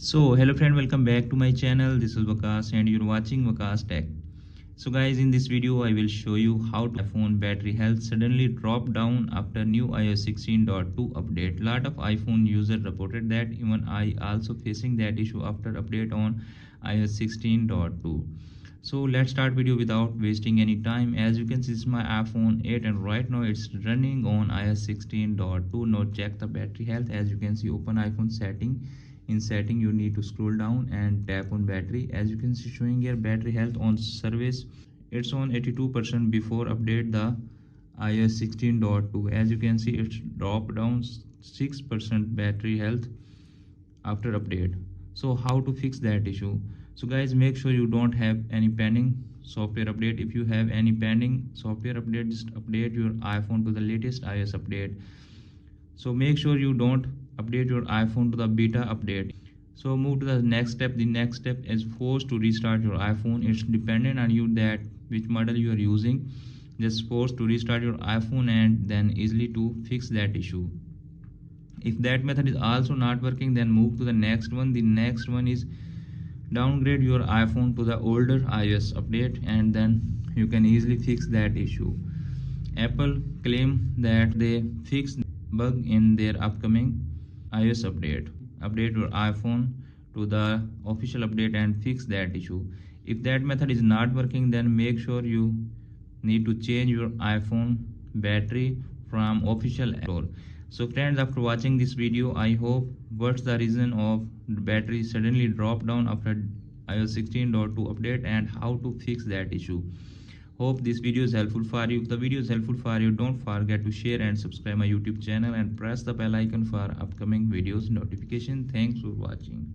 So hello friend, welcome back to my channel. This is Waqas and you're watching Waqastech. So guys, in this video I will show you how to iPhone battery health suddenly drop down after new iOS 16.2 update. Lot of iPhone users reported that, even I also facing that issue after update on iOS 16.2. So let's start video without wasting any time. As you can see, this is my iPhone 8 and right now it's running on iOS 16.2. Now check the battery health. As you can see, open iPhone setting. In setting you need to scroll down and tap on battery. As you can see, showing here battery health on service, it's on 82% before update the iOS 16.2. As you can see, it's dropped down 6% battery health after update. So how to fix that issue? So guys, make sure you don't have any pending software update. If you have any pending software update, just update your iPhone to the latest iOS update. So make sure you don't update your iPhone to the beta update. So move to the next step. The next step is forced to restart your iPhone. It's dependent on you that which model you are using. Just force to restart your iPhone and then easily to fix that issue. If that method is also not working, then move to the next one. The next one is downgrade your iPhone to the older iOS update, and then you can easily fix that issue. Apple claim that they fixed bug in their upcoming iOS update. Update your iPhone to the official update and fix that issue. If that method is not working, then make sure you need to change your iPhone battery from official store. So friends, after watching this video, I hope what's the reason of the battery suddenly drop down after iOS 16.2 update and how to fix that issue. Hope this video is helpful for you. If the video is helpful for you, don't forget to share and subscribe my YouTube channel and press the bell icon for upcoming videos notification. Thanks for watching.